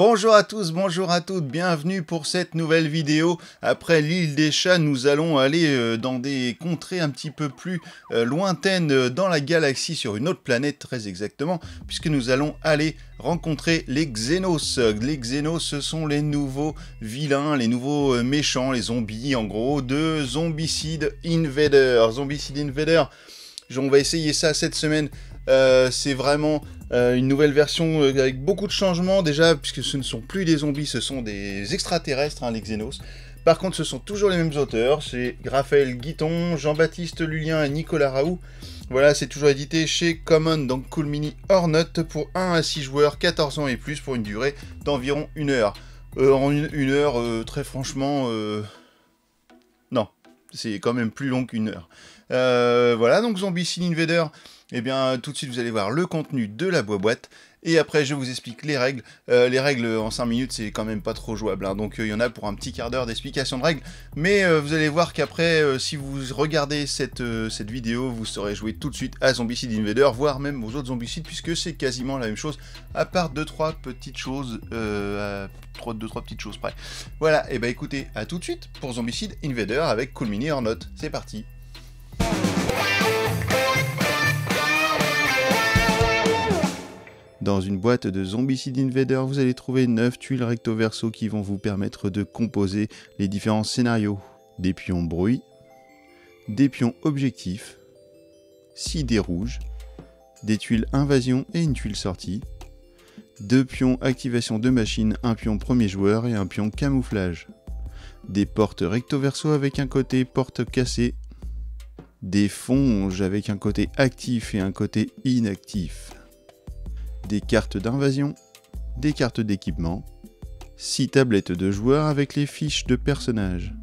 Bonjour à tous, bonjour à toutes, bienvenue pour cette nouvelle vidéo. Après l'île des chats, nous allons aller dans des contrées un petit peu plus lointaines dans la galaxie, sur une autre planète très exactement, puisque nous allons aller rencontrer les Xenos. Les Xenos, ce sont les nouveaux vilains, les nouveaux méchants, les zombies en gros, de Zombicide Invader. Zombicide Invader, on va essayer ça cette semaine. C'est vraiment une nouvelle version avec beaucoup de changements déjà, puisque ce ne sont plus des zombies, ce sont des extraterrestres, hein, les Xenos. Par contre, ce sont toujours les mêmes auteurs, c'est Raphaël Guiton, Jean-Baptiste Lulien et Nicolas Raoult. Voilà, c'est toujours édité chez Common, donc Cool Mini Hornet, pour 1 à 6 joueurs, 14 ans et plus, pour une durée d'environ 1 heure. En une heure, très franchement, non, c'est quand même plus long qu'une heure. Voilà, donc Zombicide Invader, eh bien, tout de suite, vous allez voir le contenu de la boîte, et après, je vous explique les règles. Les règles, en 5 minutes, c'est quand même pas trop jouable, hein, donc il y en a pour un petit quart d'heure d'explication de règles, mais vous allez voir qu'après, si vous regardez cette vidéo, vous saurez jouer tout de suite à Zombicide Invader, voire même aux autres Zombicides, puisque c'est quasiment la même chose, à part 2-3 petites choses, 2-3 petites choses près. Voilà, et bah écoutez, à tout de suite pour Zombicide Invader avec Cool Mini Hornet. C'est parti. Dans une boîte de Zombicide Invader, vous allez trouver 9 tuiles recto verso qui vont vous permettre de composer les différents scénarios. Des pions bruit, des pions objectifs, 6 dés rouges, des tuiles invasion et une tuile sortie, 2 pions activation de machine, un pion premier joueur et un pion camouflage, des portes recto verso avec un côté porte cassée, des fonges avec un côté actif et un côté inactif, des cartes d'invasion, des cartes d'équipement, 6 tablettes de joueurs avec les fiches de personnages,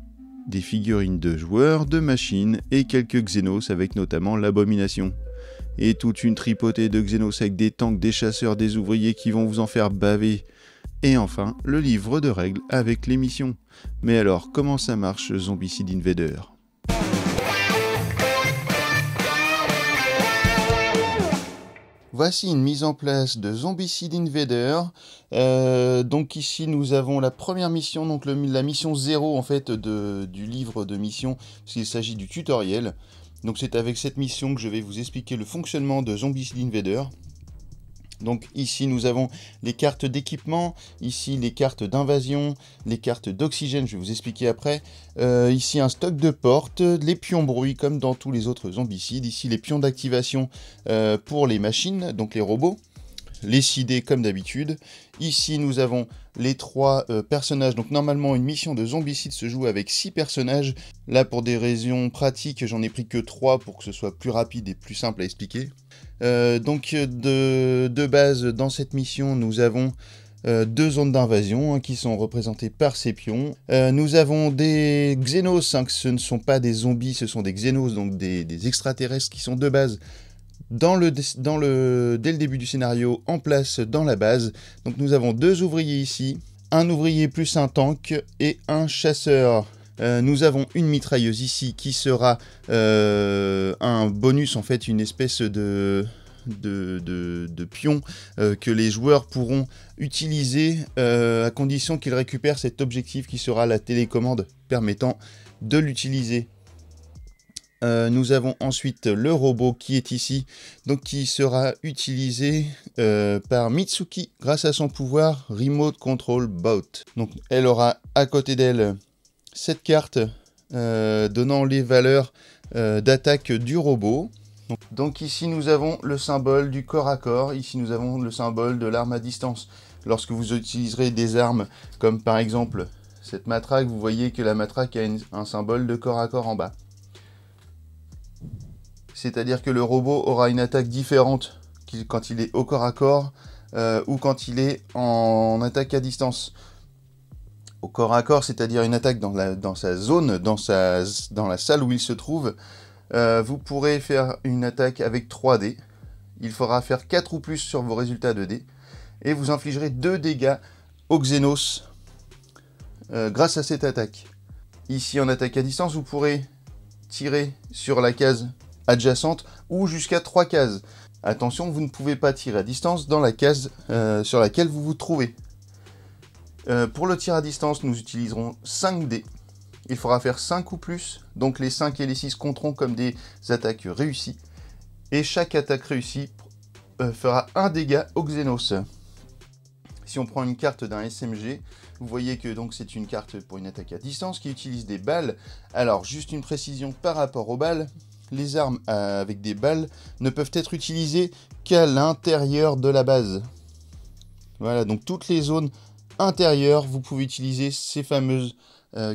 des figurines de joueurs, de machines et quelques Xenos avec notamment l'abomination. Et toute une tripotée de Xenos avec des tanks, des chasseurs, des ouvriers qui vont vous en faire baver. Et enfin, le livre de règles avec les missions. Mais alors, comment ça marche Zombicide Invader ? Voici une mise en place de Zombicide Invader. Donc ici nous avons la première mission, donc la mission 0 en fait du livre de mission, puisqu'il s'agit du tutoriel. Donc c'est avec cette mission que je vais vous expliquer le fonctionnement de Zombicide Invader. Donc ici nous avons les cartes d'équipement, ici les cartes d'invasion, les cartes d'oxygène, je vais vous expliquer après. Ici un stock de portes, les pions bruit comme dans tous les autres zombicides. Ici les pions d'activation pour les machines, donc les robots. Les 6 dés comme d'habitude. Ici nous avons les 3 personnages, donc normalement une mission de zombicide se joue avec 6 personnages. Là pour des raisons pratiques j'en ai pris que 3 pour que ce soit plus rapide et plus simple à expliquer. Donc de base dans cette mission nous avons 2 zones d'invasion hein, qui sont représentées par ces pions. Nous avons des Xenos, hein, que ce ne sont pas des zombies, ce sont des Xenos, donc des extraterrestres qui sont de base dès le début du scénario en place dans la base. Donc nous avons 2 ouvriers ici, un ouvrier plus un tank et un chasseur. Nous avons une mitrailleuse ici qui sera un bonus, en fait une espèce de pion que les joueurs pourront utiliser à condition qu'ils récupèrent cet objectif qui sera la télécommande permettant de l'utiliser. Nous avons ensuite le robot qui est ici, donc qui sera utilisé par Mitsuki grâce à son pouvoir Remote Control Bot. Donc elle aura à côté d'elle cette carte donnant les valeurs d'attaque du robot. Donc ici nous avons le symbole du corps à corps, ici nous avons le symbole de l'arme à distance. Lorsque vous utiliserez des armes comme par exemple cette matraque, vous voyez que la matraque a un symbole de corps à corps en bas. C'est-à-dire que le robot aura une attaque différente quand il est au corps à corps ou quand il est en attaque à distance. Au corps à corps, c'est-à-dire une attaque dans sa zone, dans la salle où il se trouve, vous pourrez faire une attaque avec 3 dés. Il faudra faire 4 ou plus sur vos résultats de dés. Et vous infligerez 2 dégâts aux Xenos grâce à cette attaque. Ici, en attaque à distance, vous pourrez tirer sur la case adjacente ou jusqu'à 3 cases. Attention, vous ne pouvez pas tirer à distance dans la case sur laquelle vous vous trouvez. Pour le tir à distance, nous utiliserons 5 dés. Il faudra faire 5 ou plus, donc les 5 et les 6 compteront comme des attaques réussies. Et chaque attaque réussie fera un dégât au Xenos. Si on prend une carte d'un SMG, vous voyez que donc c'est une carte pour une attaque à distance qui utilise des balles. Alors, juste une précision par rapport aux balles, les armes avec des balles ne peuvent être utilisées qu'à l'intérieur de la base. Voilà, donc toutes les zones intérieures, vous pouvez utiliser ces fameuses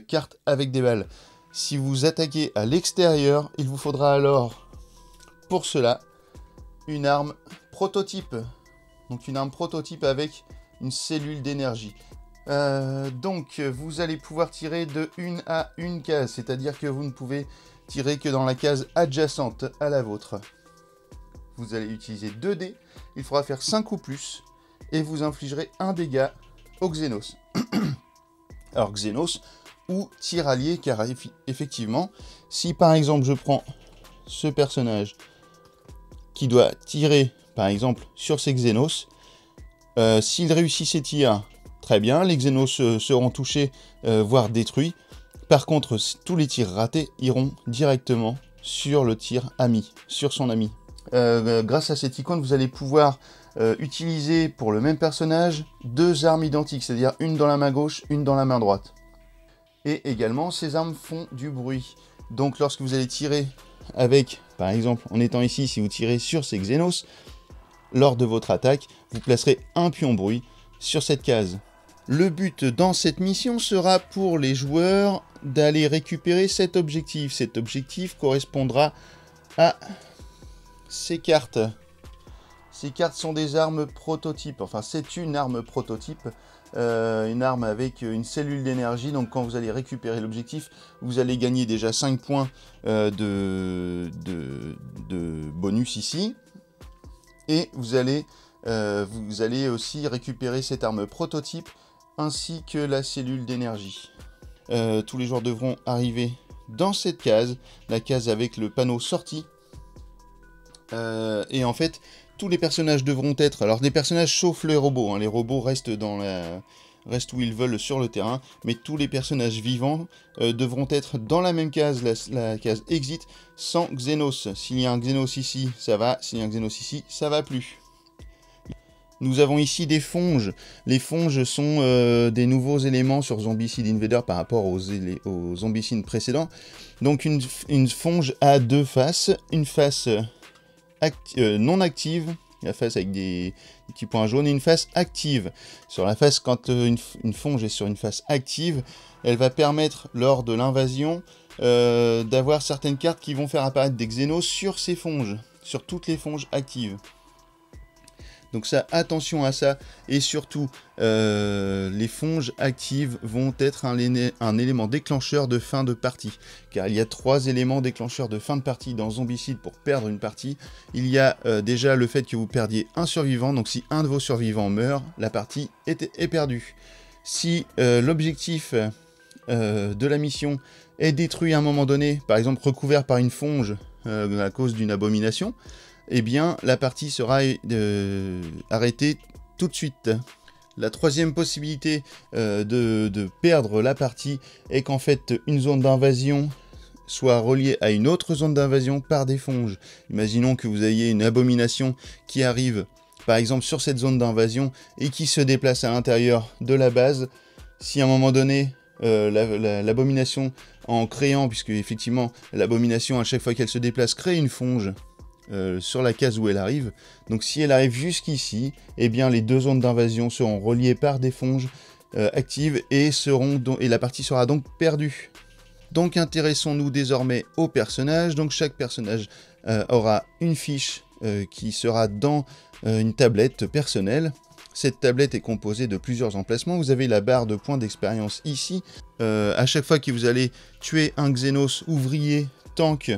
cartes avec des balles. Si vous attaquez à l'extérieur, il vous faudra alors, pour cela, une arme prototype. Donc une arme prototype avec une cellule d'énergie. Donc vous allez pouvoir tirer de une à une case, c'est-à-dire que vous ne pouvez tirer que dans la case adjacente à la vôtre. Vous allez utiliser 2 dés, il faudra faire 5 ou plus, et vous infligerez un dégât au Xenos. Alors Xenos ou tir allié, car effectivement, si par exemple je prends ce personnage qui doit tirer par exemple sur ses Xenos, s'il réussit ses tirs, très bien, les Xenos seront touchés, voire détruits. Par contre, tous les tirs ratés iront directement sur le tir ami, sur son ami. Grâce à cette icône, vous allez pouvoir utiliser pour le même personnage 2 armes identiques, c'est-à-dire une dans la main gauche, une dans la main droite. Et également, ces armes font du bruit. Donc lorsque vous allez tirer avec, par exemple, en étant ici, si vous tirez sur ces Xenos, lors de votre attaque, vous placerez un pion bruit sur cette case. Le but dans cette mission sera pour les joueurs d'aller récupérer cet objectif. Cet objectif correspondra à ces cartes. Ces cartes sont des armes prototypes. Enfin, c'est une arme prototype. Une arme avec une cellule d'énergie. Donc quand vous allez récupérer l'objectif, vous allez gagner déjà 5 points de bonus ici. Et vous allez aussi récupérer cette arme prototype ainsi que la cellule d'énergie. Tous les joueurs devront arriver dans cette case, la case avec le panneau sortie. Et en fait, tous les personnages devront être... Alors, des personnages sauf les robots. Hein, les robots restent où ils veulent sur le terrain. Mais tous les personnages vivants devront être dans la même case, la case exit, sans Xenos. S'il y a un Xenos ici, ça va. S'il y a un Xenos ici, ça va plus. Nous avons ici des fonges. Les fonges sont des nouveaux éléments sur Zombicide Invader par rapport aux zombicides précédents. Donc une fonge a 2 faces. Une face non active, la face avec des petits points jaunes, et une face active. Sur la face, quand une fonge est sur une face active, elle va permettre lors de l'invasion d'avoir certaines cartes qui vont faire apparaître des Xenos sur ces fonges, sur toutes les fonges actives. Donc ça, attention à ça, et surtout, les fonges actives vont être un élément déclencheur de fin de partie. Car il y a 3 éléments déclencheurs de fin de partie dans Zombicide pour perdre une partie. Il y a déjà le fait que vous perdiez un survivant, donc si un de vos survivants meurt, la partie est perdue. Si l'objectif de la mission est détruit à un moment donné, par exemple recouvert par une fonge à cause d'une abomination, eh bien la partie sera arrêtée tout de suite. La troisième possibilité de perdre la partie est qu'en fait une zone d'invasion soit reliée à une autre zone d'invasion par des fonges. Imaginons que vous ayez une abomination qui arrive par exemple sur cette zone d'invasion et qui se déplace à l'intérieur de la base. Si à un moment donné l'abomination en créant, puisque effectivement l'abomination à chaque fois qu'elle se déplace crée une fonge sur la case où elle arrive. Donc si elle arrive jusqu'ici, eh bien les 2 zones d'invasion seront reliées par des fonges actives et la partie sera donc perdue. Donc intéressons-nous désormais aux personnages. Donc chaque personnage aura une fiche qui sera dans une tablette personnelle. Cette tablette est composée de plusieurs emplacements. Vous avez la barre de points d'expérience ici. À chaque fois que vous allez tuer un Xenos, ouvrier, tank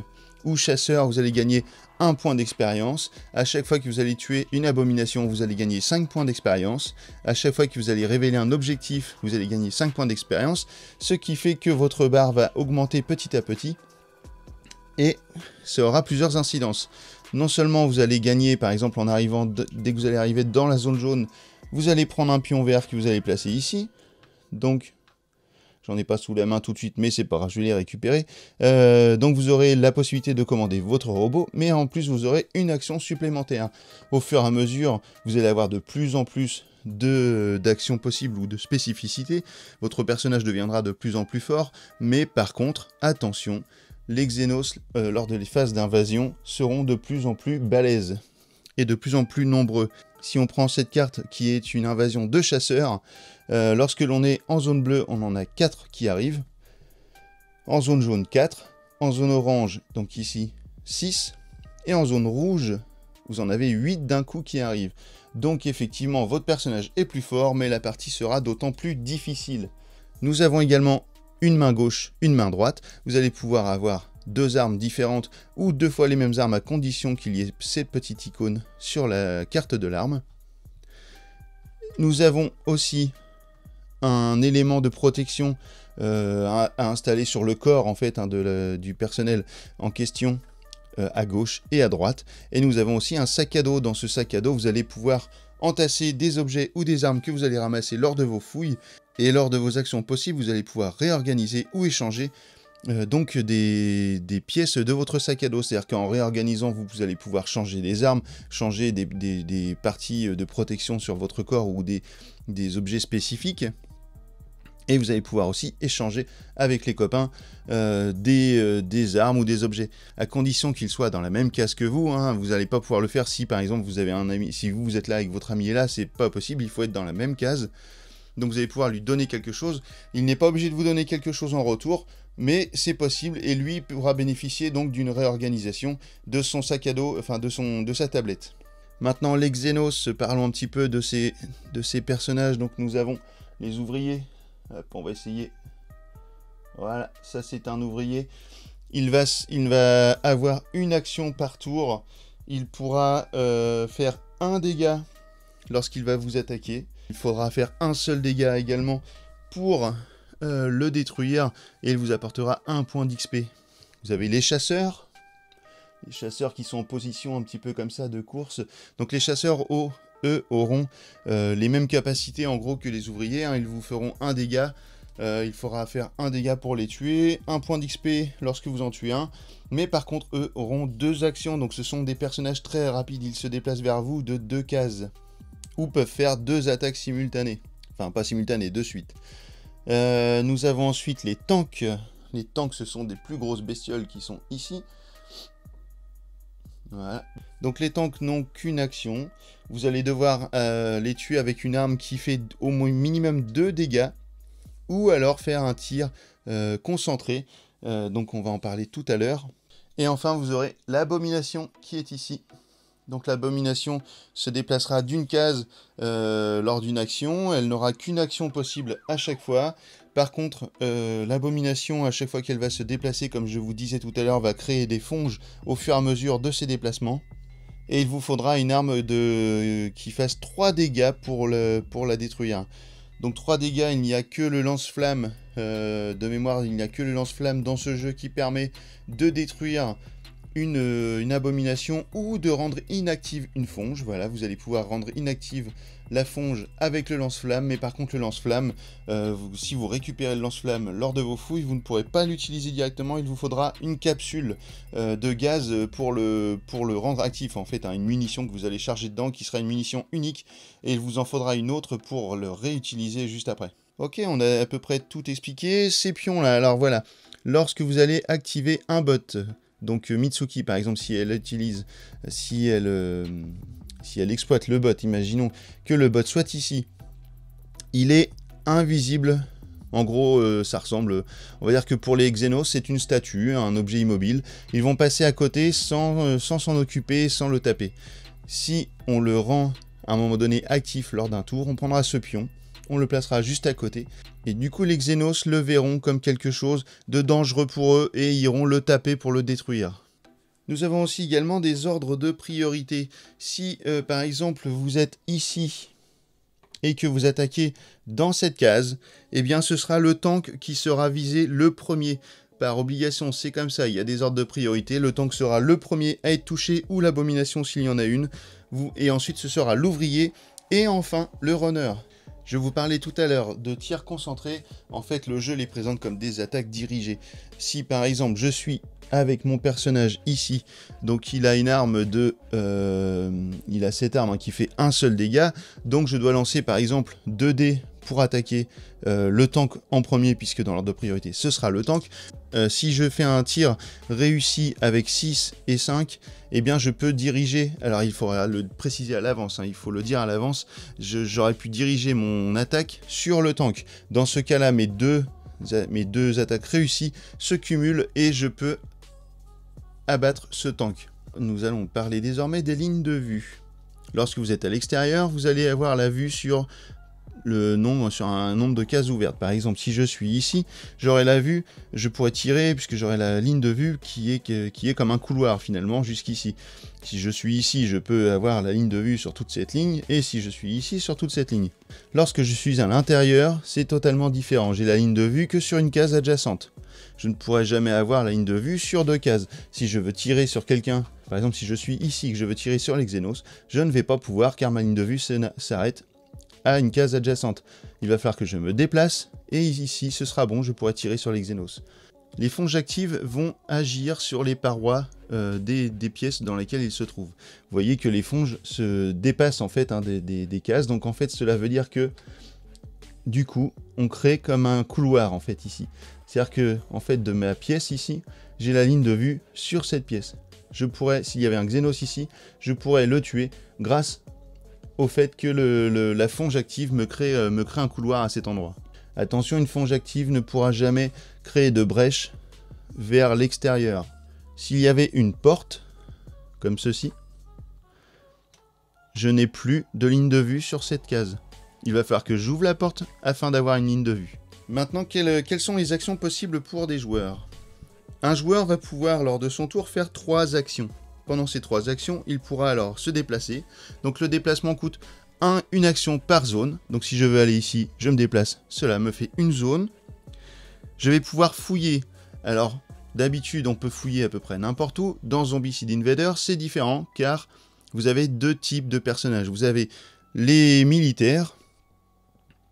ou chasseur, vous allez gagner 1 point d'expérience. À chaque fois que vous allez tuer une abomination, vous allez gagner 5 points d'expérience. À chaque fois que vous allez révéler un objectif, vous allez gagner 5 points d'expérience. Ce qui fait que votre barre va augmenter petit à petit. Et ça aura plusieurs incidences. Non seulement vous allez gagner, par exemple en arrivant, dès que vous allez arriver dans la zone jaune, vous allez prendre un pion vert que vous allez placer ici. Donc, j'en ai pas sous la main tout de suite, mais c'est pas grave, je vais les récupérer. Donc vous aurez la possibilité de commander votre robot, mais en plus vous aurez une action supplémentaire. Au fur et à mesure, vous allez avoir de plus en plus d'actions possibles ou de spécificités. Votre personnage deviendra de plus en plus fort, mais par contre, attention, les Xenos, lors des phases d'invasion, seront de plus en plus balèzes et de plus en plus nombreux. Si on prend cette carte qui est une invasion de chasseurs, lorsque l'on est en zone bleue, on en a 4 qui arrivent. En zone jaune, 4. En zone orange, donc ici, 6. Et en zone rouge, vous en avez 8 d'un coup qui arrivent. Donc effectivement, votre personnage est plus fort, mais la partie sera d'autant plus difficile. Nous avons également une main gauche, une main droite. Vous allez pouvoir avoir 2 armes différentes ou 2 fois les mêmes armes à condition qu'il y ait cette petite icône sur la carte de l'arme. Nous avons aussi un élément de protection à installer sur le corps en fait du personnel en question à gauche et à droite. Et nous avons aussi un sac à dos. Dans ce sac à dos, vous allez pouvoir entasser des objets ou des armes que vous allez ramasser lors de vos fouilles. Et lors de vos actions possibles, vous allez pouvoir réorganiser ou échanger donc des pièces de votre sac à dos. C'est-à-dire qu'en réorganisant, vous allez pouvoir changer des armes, changer des parties de protection sur votre corps ou des objets spécifiques. Et vous allez pouvoir aussi échanger avec les copains des armes ou des objets, à condition qu'ils soient dans la même case que vous. Hein. Vous n'allez pas pouvoir le faire si par exemple vous avez un ami, si vous êtes là avec votre ami est là, c'est pas possible, il faut être dans la même case. Donc vous allez pouvoir lui donner quelque chose. Il n'est pas obligé de vous donner quelque chose en retour, mais c'est possible et lui pourra bénéficier donc d'une réorganisation de son sac à dos, enfin de sa tablette. Maintenant les Xenos, parlons un petit peu de ces personnages. Donc nous avons les ouvriers. Hop, on va essayer. Voilà, ça c'est un ouvrier. Il va avoir une action par tour. Il pourra faire un dégât lorsqu'il va vous attaquer. Il faudra faire un seul dégât également pour le détruire. Et il vous apportera un point d'XP. Vous avez les chasseurs. Les chasseurs qui sont en position un petit peu comme ça de course. Donc les chasseurs eux auront les mêmes capacités en gros que les ouvriers. Hein. Ils vous feront un dégât. Il faudra faire un dégât pour les tuer. Un point d'XP lorsque vous en tuez un. Mais par contre, eux auront 2 actions. Donc ce sont des personnages très rapides. Ils se déplacent vers vous de 2 cases. Ou peuvent faire 2 attaques simultanées. Enfin, pas simultanées, de suite. Nous avons ensuite les tanks. Les tanks, ce sont des plus grosses bestioles qui sont ici. Voilà. Donc les tanks n'ont qu'une action. Vous allez devoir les tuer avec une arme qui fait au moins minimum 2 dégâts. Ou alors faire un tir concentré. Donc on va en parler tout à l'heure. Et enfin vous aurez l'abomination qui est ici. Donc l'abomination se déplacera d'une case lors d'une action. Elle n'aura qu'une action possible à chaque fois. Par contre, l'abomination, à chaque fois qu'elle va se déplacer, comme je vous disais tout à l'heure, va créer des fonges au fur et à mesure de ses déplacements. Et il vous faudra une arme qui fasse 3 dégâts pour la détruire. Donc 3 dégâts, il n'y a que le lance-flamme. De mémoire, il n'y a que le lance-flamme dans ce jeu qui permet de détruire une abomination ou de rendre inactive une fonge. Voilà, vous allez pouvoir rendre inactive la fonge avec le lance-flamme, mais par contre le lance-flamme, si vous récupérez le lance-flamme lors de vos fouilles, vous ne pourrez pas l'utiliser directement. Il vous faudra une capsule de gaz pour le rendre actif, en fait, hein, une munition que vous allez charger dedans, qui sera une munition unique, et il vous en faudra une autre pour le réutiliser juste après. Ok, on a à peu près tout expliqué. Ces pions là, alors voilà, lorsque vous allez activer un bot, donc Mitsuki par exemple, si elle exploite le bot, imaginons que le bot soit ici, il est invisible. En gros, ça ressemble, on va dire que pour les Xenos, c'est une statue, un objet immobile. Ils vont passer à côté sans s'en occuper, sans le taper. Si on le rend à un moment donné actif lors d'un tour, on prendra ce pion, on le placera juste à côté. Et du coup, les Xenos le verront comme quelque chose de dangereux pour eux et iront le taper pour le détruire. Nous avons aussi également des ordres de priorité. Si, par exemple, vous êtes ici et que vous attaquez dans cette case, eh bien, ce sera le tank qui sera visé le premier. Par obligation, c'est comme ça, il y a des ordres de priorité. Le tank sera le premier à être touché ou l'abomination s'il y en a une. Et ensuite, ce sera l'ouvrier et enfin le runner. Je vous parlais tout à l'heure de tirs concentrés. En fait, le jeu les présente comme des attaques dirigées. Si par exemple je suis avec mon personnage ici, donc il a une arme de... il a cette arme qui fait un seul dégât, donc je dois lancer par exemple 2 dés pour attaquer le tank en premier, puisque dans l'ordre de priorité ce sera le tank. Si je fais un tir réussi avec 6 et 5, eh bien je peux diriger, alors il faudra le préciser à l'avance, hein, il faut le dire à l'avance, j'aurais pu diriger mon attaque sur le tank. Dans ce cas-là, mes deux attaques réussies se cumulent et je peux abattre ce tank. Nous allons parler désormais des lignes de vue. Lorsque vous êtes à l'extérieur, vous allez avoir la vue sur un nombre de cases ouvertes. Par exemple, si je suis ici, j'aurai la vue, je pourrais tirer puisque j'aurai la ligne de vue qui est comme un couloir finalement jusqu'ici. Si je suis ici, je peux avoir la ligne de vue sur toute cette ligne, et si je suis ici, sur toute cette ligne. Lorsque je suis à l'intérieur, c'est totalement différent. J'ai la ligne de vue que sur une case adjacente. Je ne pourrai jamais avoir la ligne de vue sur 2 cases. Si je veux tirer sur quelqu'un, par exemple si je suis ici et que je veux tirer sur les Xenos, je ne vais pas pouvoir car ma ligne de vue s'arrête à une case adjacente. Il va falloir que je me déplace, et ici ce sera bon, je pourrai tirer sur les Xenos. Les fonges actives vont agir sur les parois des pièces dans lesquelles ils se trouvent. Vous voyez que les fonges se dépassent en fait des cases, donc en fait cela veut dire que du coup on crée comme un couloir en fait ici. C'est-à-dire que en fait de ma pièce ici, j'ai la ligne de vue sur cette pièce. Je pourrais, s'il y avait un Xenos ici, je pourrais le tuer grâce au fait que la fonge active me crée un couloir à cet endroit. Attention, une fonge active ne pourra jamais créer de brèche vers l'extérieur. S'il y avait une porte, comme ceci, je n'ai plus de ligne de vue sur cette case. Il va falloir que j'ouvre la porte afin d'avoir une ligne de vue. Maintenant, quelles sont les actions possibles pour des joueurs? Un joueur va pouvoir, lors de son tour, faire 3 actions. Pendant ces 3 actions, il pourra alors se déplacer. Donc le déplacement coûte une action par zone. Donc si je veux aller ici, je me déplace. Cela me fait une zone. Je vais pouvoir fouiller. Alors d'habitude, on peut fouiller à peu près n'importe où. Dans Zombicide Invader, c'est différent car vous avez 2 types de personnages. Vous avez les militaires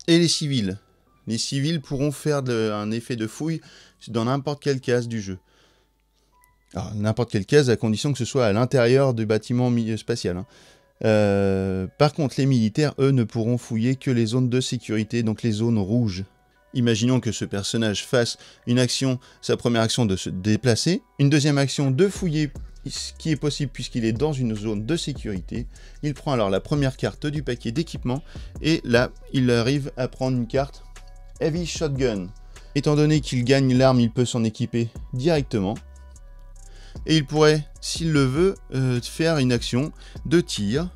et les civils. Les civils pourront faire un effet de fouille dans n'importe quelle case du jeu. Alors, n'importe quelle case, à condition que ce soit à l'intérieur du bâtiment spatial. Hein. Par contre, les militaires, eux, ne pourront fouiller que les zones de sécurité, donc les zones rouges. Imaginons que ce personnage fasse une action, sa première action de se déplacer, une deuxième action de fouiller, ce qui est possible puisqu'il est dans une zone de sécurité. Il prend alors la première carte du paquet d'équipement, et là, il arrive à prendre une carte Heavy Shotgun. Étant donné qu'il gagne l'arme, il peut s'en équiper directement. Et il pourrait, s'il le veut, faire une action de tir,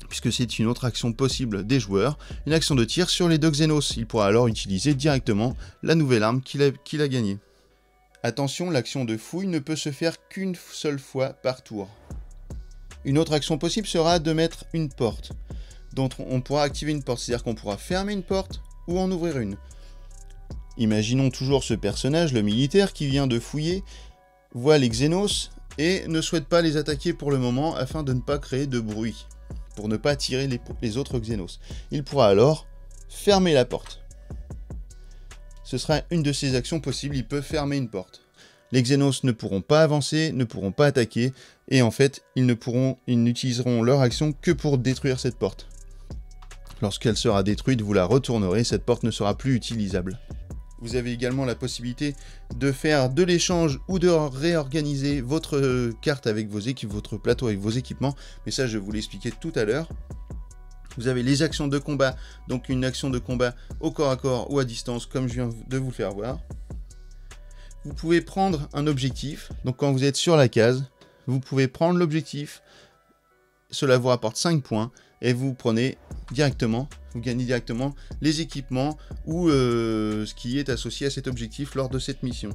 puisque c'est une autre action possible des joueurs, une action de tir sur les 2 Xenos. Il pourra alors utiliser directement la nouvelle arme qu'il a gagnée. Attention, l'action de fouille ne peut se faire qu'une seule fois par tour. Une autre action possible sera de mettre une porte, dont on pourra activer une porte, c'est-à-dire qu'on pourra fermer une porte ou en ouvrir une. Imaginons toujours ce personnage, le militaire, qui vient de fouiller, voit les Xenos et ne souhaite pas les attaquer pour le moment afin de ne pas créer de bruit, pour ne pas attirer les autres Xenos. Il pourra alors fermer la porte. Ce sera une de ses actions possibles, il peut fermer une porte. Les Xenos ne pourront pas avancer, ne pourront pas attaquer, et en fait, ils n'utiliseront leur action que pour détruire cette porte. Lorsqu'elle sera détruite, vous la retournerez, cette porte ne sera plus utilisable. Vous avez également la possibilité de faire de l'échange ou de réorganiser votre carte avec votre plateau avec vos équipements, mais ça je vais vous l'expliquer tout à l'heure. Vous avez les actions de combat, donc une action de combat au corps à corps ou à distance, comme je viens de vous le faire voir. Vous pouvez prendre un objectif, donc quand vous êtes sur la case, vous pouvez prendre l'objectif, cela vous rapporte 5 points, et vous prenez directement, vous gagnez directement les équipements ou ce qui est associé à cet objectif lors de cette mission.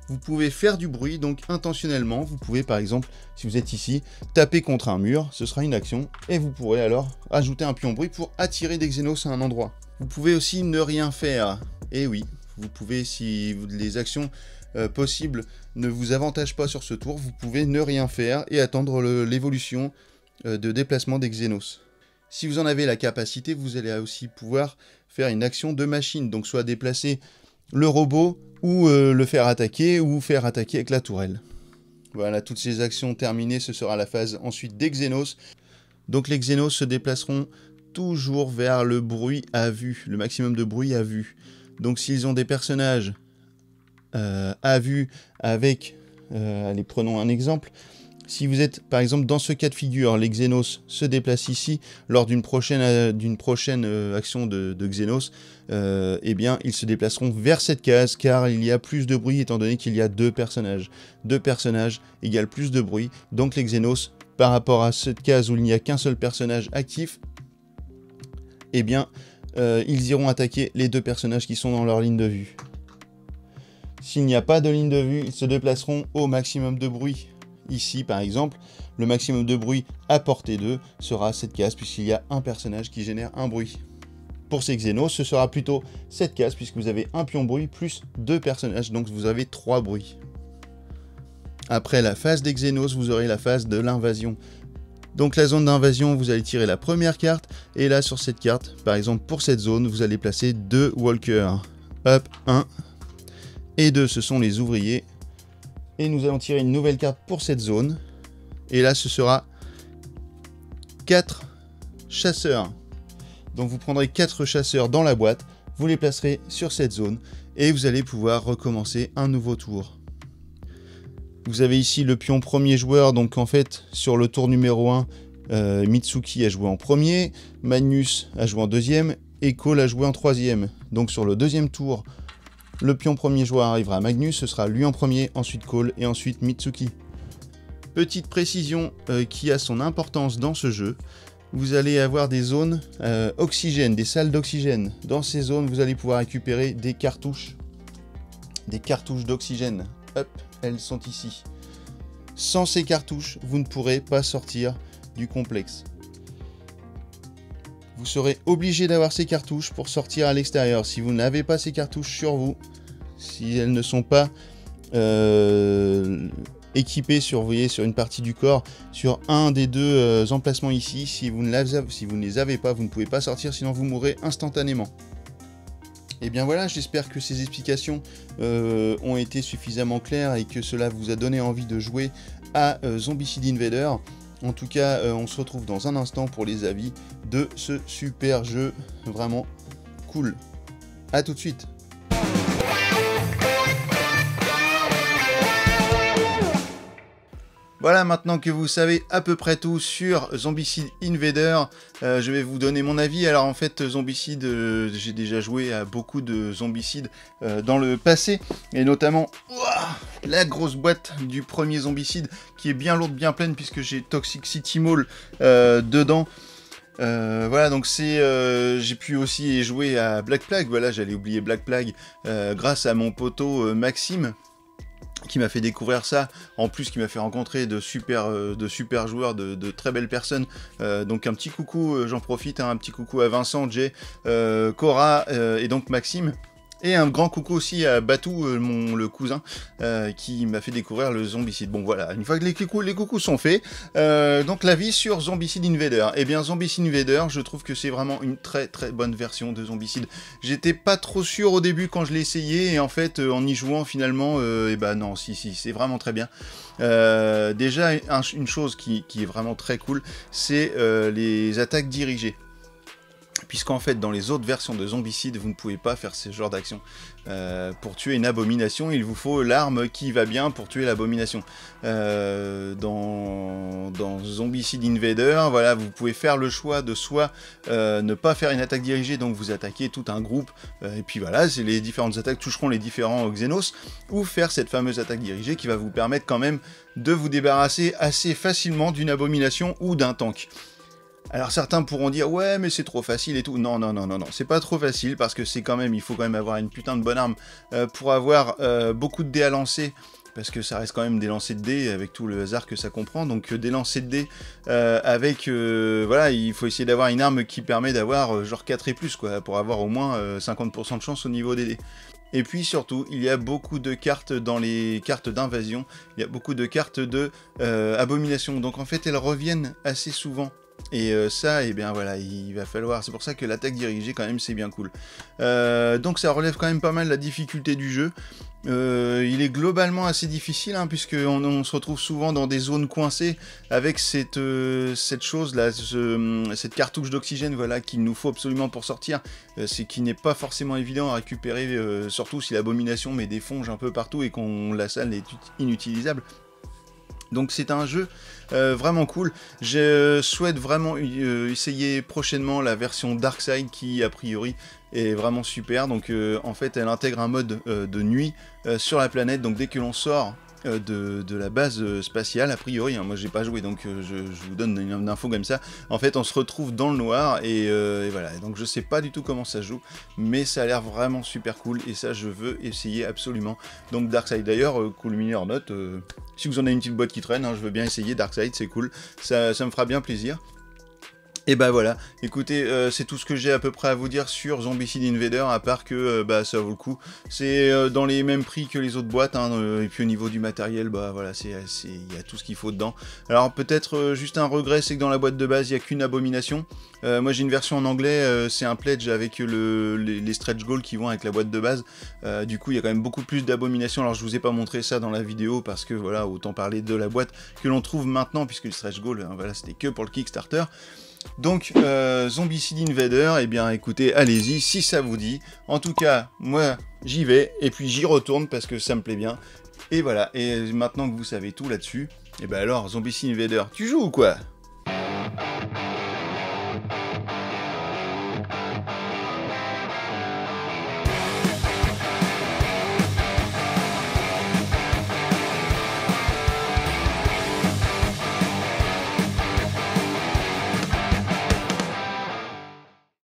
Vous pouvez faire du bruit, donc intentionnellement, vous pouvez par exemple, si vous êtes ici, taper contre un mur, ce sera une action, et vous pourrez alors ajouter un pion bruit pour attirer des Xenos à un endroit. Vous pouvez aussi ne rien faire, et oui, vous pouvez, si les actions possibles ne vous avantagent pas sur ce tour, vous pouvez ne rien faire et attendre l'évolution de déplacement des Xenos. Si vous en avez la capacité, vous allez aussi pouvoir faire une action de machine, donc soit déplacer le robot, ou le faire attaquer, ou faire attaquer avec la tourelle. Voilà, toutes ces actions terminées, ce sera la phase ensuite des Xenos. Donc les Xenos se déplaceront toujours vers le bruit à vue, le maximum de bruit à vue. Donc s'ils ont des personnages à vue avec, allez, prenons un exemple. Si vous êtes par exemple dans ce cas de figure, les Xenos se déplacent ici lors d'une prochaine action de Xenos, eh bien ils se déplaceront vers cette case car il y a plus de bruit étant donné qu'il y a deux personnages. Deux personnages égale plus de bruit, donc les Xenos, par rapport à cette case où il n'y a qu'un seul personnage actif, eh bien ils iront attaquer les deux personnages qui sont dans leur ligne de vue. S'il n'y a pas de ligne de vue, ils se déplaceront au maximum de bruit. Ici, par exemple, le maximum de bruit à portée d'eux sera cette case, puisqu'il y a un personnage qui génère un bruit. Pour ces Xenos, ce sera plutôt cette case, puisque vous avez un pion bruit plus deux personnages, donc vous avez 3 bruits. Après la phase des Xenos, vous aurez la phase de l'invasion. Donc la zone d'invasion, vous allez tirer la première carte, et là sur cette carte, par exemple pour cette zone, vous allez placer 2 walkers. Hop, 1 et 2, ce sont les ouvriers. Et nous allons tirer une nouvelle carte pour cette zone. Et là, ce sera 4 chasseurs. Donc vous prendrez 4 chasseurs dans la boîte, vous les placerez sur cette zone, et vous allez pouvoir recommencer un nouveau tour. Vous avez ici le pion premier joueur, donc en fait, sur le tour numéro 1, Mitsuki a joué en premier, Magnus a joué en deuxième, et Cole a joué en troisième. Donc sur le deuxième tour, le pion premier joueur arrivera à Magnus, ce sera lui en premier, ensuite Cole et ensuite Mitsuki. Petite précision qui a son importance dans ce jeu, vous allez avoir des zones oxygène, des salles d'oxygène. Dans ces zones, vous allez pouvoir récupérer des cartouches d'oxygène. Hop, elles sont ici. Sans ces cartouches, vous ne pourrez pas sortir du complexe. Vous serez obligé d'avoir ces cartouches pour sortir à l'extérieur. Si vous n'avez pas ces cartouches sur vous, si elles ne sont pas équipées sur, vous voyez, sur une partie du corps, sur un des deux emplacements ici, si vous ne les avez pas, vous ne pouvez pas sortir, sinon vous mourrez instantanément. Et bien voilà, j'espère que ces explications ont été suffisamment claires et que cela vous a donné envie de jouer à Zombicide Invader. En tout cas, on se retrouve dans un instant pour les avis de ce super jeu, vraiment cool. A tout de suite. Voilà, maintenant que vous savez à peu près tout sur Zombicide Invader, je vais vous donner mon avis. Alors en fait, Zombicide, j'ai déjà joué à beaucoup de Zombicide dans le passé, et notamment la grosse boîte du premier Zombicide qui est bien lourde, bien pleine, puisque j'ai Toxic City Mall dedans. Voilà, donc j'ai pu aussi jouer à Black Plague. Voilà, j'allais oublier Black Plague grâce à mon poteau Maxime, qui m'a fait découvrir ça, en plus qui m'a fait rencontrer de super joueurs, de très belles personnes. Donc un petit coucou, j'en profite, hein, un petit coucou à Vincent, Jay, Cora et donc Maxime. Et un grand coucou aussi à Batou, le cousin, qui m'a fait découvrir le Zombicide. Bon voilà, une fois que les coucous sont faits, donc l'avis sur Zombicide Invader. Eh bien Zombicide Invader, je trouve que c'est vraiment une très très bonne version de Zombicide. J'étais pas trop sûr au début quand je l'ai essayé, et en fait en y jouant finalement, et bah non, si, c'est vraiment très bien. Déjà, une chose qui est vraiment très cool, c'est les attaques dirigées. Puisqu'en fait, dans les autres versions de Zombicide, vous ne pouvez pas faire ce genre d'action. Pour tuer une abomination, il vous faut l'arme qui va bien pour tuer l'abomination. Dans Zombicide Invader, voilà, vous pouvez faire le choix de soit ne pas faire une attaque dirigée, donc vous attaquez tout un groupe, et puis voilà, les différentes attaques toucheront les différents Xenos, ou faire cette fameuse attaque dirigée qui va vous permettre quand même de vous débarrasser assez facilement d'une abomination ou d'un tank. Alors certains pourront dire ouais mais c'est trop facile et tout. Non, c'est pas trop facile parce que il faut quand même avoir une putain de bonne arme pour avoir beaucoup de dés à lancer, parce que ça reste quand même des lancers de dés avec tout le hasard que ça comprend. Donc des lancers de dés voilà, il faut essayer d'avoir une arme qui permet d'avoir genre 4 et plus quoi, pour avoir au moins 50% de chance au niveau des dés. Et puis surtout, il y a beaucoup de cartes dans les cartes d'invasion, il y a beaucoup de cartes de abomination, donc en fait elles reviennent assez souvent Et ça, et bien voilà, il va falloir... C'est pour ça que l'attaque dirigée, quand même, c'est bien cool. Donc ça relève quand même pas mal la difficulté du jeu. Il est globalement assez difficile, hein, puisqu'on se retrouve souvent dans des zones coincées avec cette chose là, cette cartouche d'oxygène, voilà, qu'il nous faut absolument pour sortir. C'est qui n'est pas forcément évident à récupérer, surtout si l'abomination met des fonges un peu partout et qu'on la salle est inutilisable. Donc c'est un jeu vraiment cool. Je souhaite vraiment essayer prochainement la version Darkside qui a priori est vraiment super. Donc en fait elle intègre un mode de nuit sur la planète. Donc dès que l'on sort de la base spatiale, a priori, hein, moi j'ai pas joué donc je vous donne une info comme ça, en fait on se retrouve dans le noir et voilà, donc je sais pas du tout comment ça joue, mais ça a l'air vraiment super cool et ça je veux essayer absolument. Donc Darkside d'ailleurs, cool mineur note, si vous en avez une petite boîte qui traîne, hein, je veux bien essayer Darkside, c'est cool, ça me fera bien plaisir. Et bah voilà, écoutez, c'est tout ce que j'ai à peu près à vous dire sur Zombicide Invader, à part que bah ça vaut le coup. C'est dans les mêmes prix que les autres boîtes, hein, et puis au niveau du matériel, bah voilà, il y a tout ce qu'il faut dedans. Alors peut-être juste un regret, c'est que dans la boîte de base, il n'y a qu'une abomination. Moi j'ai une version en anglais, c'est un pledge avec les stretch goals qui vont avec la boîte de base. Du coup il y a quand même beaucoup plus d'abominations. Alors je vous ai pas montré ça dans la vidéo parce que voilà, autant parler de la boîte que l'on trouve maintenant, puisque les stretch goals, hein, voilà, c'était que pour le Kickstarter. Donc, Zombicide Invader, eh bien écoutez, allez-y, si ça vous dit. En tout cas, moi, j'y vais, et puis j'y retourne parce que ça me plaît bien. Et voilà, et maintenant que vous savez tout là-dessus, et ben alors, Zombicide Invader, tu joues ou quoi ?